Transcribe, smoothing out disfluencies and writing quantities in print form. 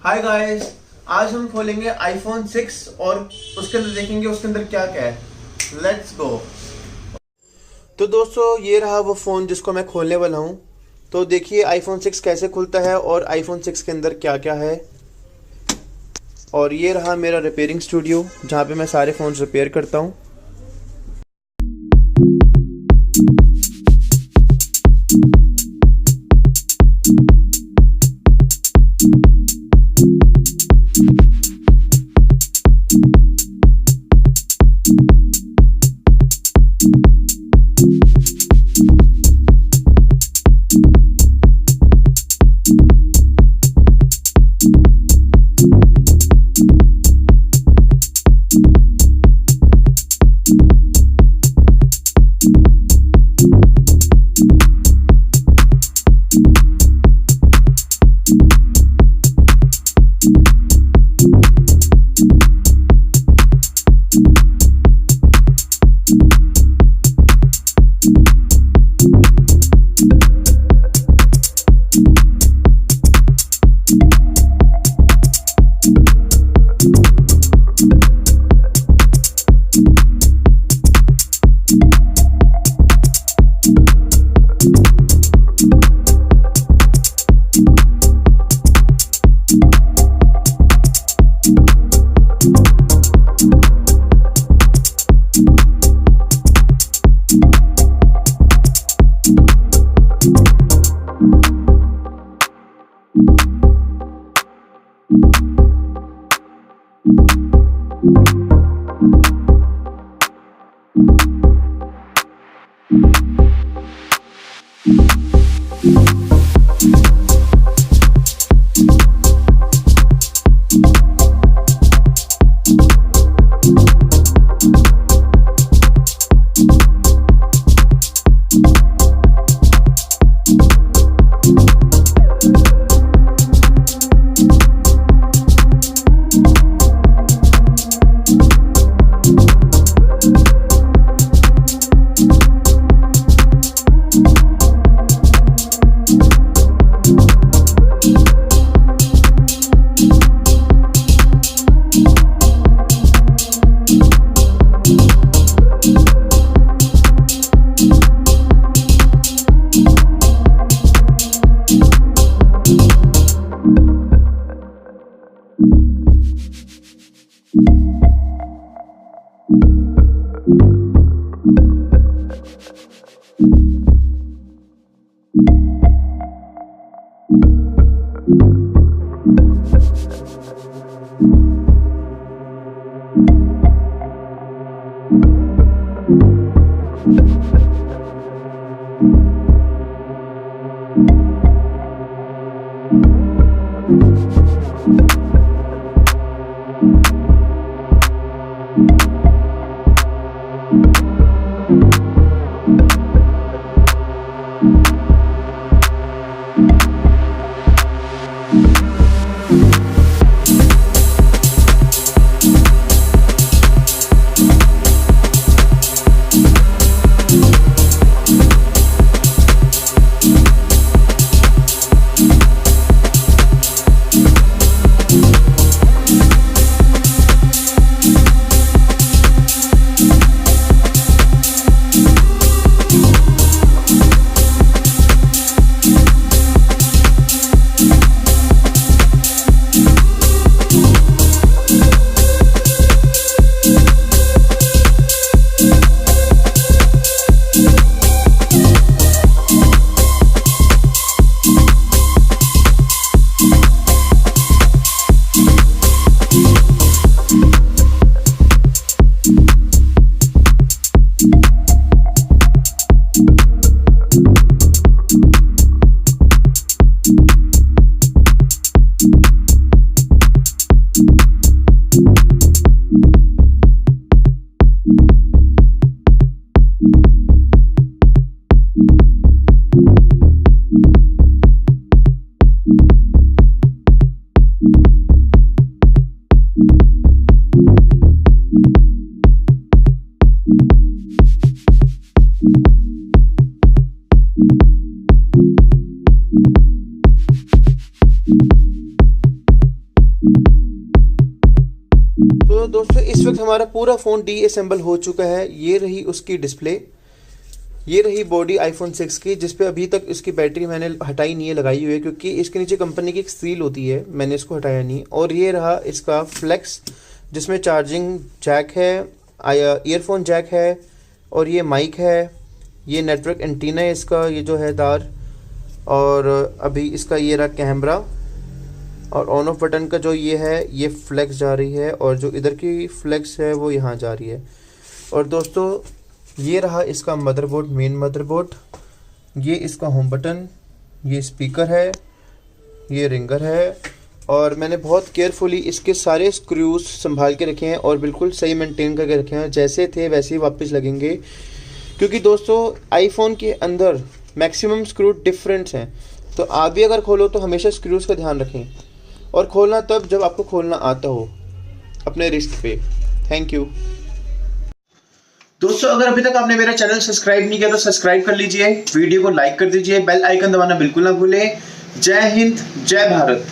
Hi guys, आज हम खोलेंगे iPhone 6 और उसके अंदर देखेंगे उसके अंदर क्या क्या है। Let's go. तो दोस्तों, ये रहा वो फ़ोन जिसको मैं खोलने वाला हूँ। तो देखिए iPhone 6 कैसे खुलता है और iPhone 6 के अंदर क्या क्या है। और ये रहा मेरा रिपेयरिंग स्टूडियो जहाँ पे मैं सारे फ़ोन्स रिपेयर करता हूँ। तो दोस्तों इस वक्त हमारा पूरा फ़ोन डीअसेंबल हो चुका है। ये रही उसकी डिस्प्ले, ये रही बॉडी आईफोन 6 की, जिस पे अभी तक इसकी बैटरी मैंने हटाई नहीं है, लगाई हुई है, क्योंकि इसके नीचे कंपनी की एक सील होती है, मैंने इसको हटाया नहीं। और ये रहा इसका फ्लेक्स, जिसमें चार्जिंग जैक है, ईयरफोन जैक है, और ये माइक है, ये नेटवर्क एंटीना है इसका, ये जो है तार, और अभी इसका ये रहा कैमरा, और ऑन ऑफ बटन का जो ये है ये फ्लेक्स जा रही है, और जो इधर की फ्लेक्स है वो यहाँ जा रही है। और दोस्तों ये रहा इसका मदरबोर्ड, मेन मदरबोर्ड, ये इसका होम बटन, ये स्पीकर है, ये रिंगर है, और मैंने बहुत केयरफुली इसके सारे स्क्रूज संभाल के रखे हैं और बिल्कुल सही मेंटेन करके रखे हैं, जैसे थे वैसे ही वापस लगेंगे। क्योंकि दोस्तों आईफोन के अंदर मैक्सिमम स्क्रू डिफरेंट्स हैं, तो आप भी अगर खोलो तो हमेशा स्क्रूज का ध्यान रखें, और खोलना तब जब आपको खोलना आता हो अपने रिस्ट पे। थैंक यू दोस्तों। अगर अभी तक आपने मेरा चैनल सब्सक्राइब नहीं किया तो सब्सक्राइब कर लीजिए, वीडियो को लाइक कर दीजिए, बेल आइकन दबाना बिल्कुल ना भूलें। जय हिंद, जय भारत।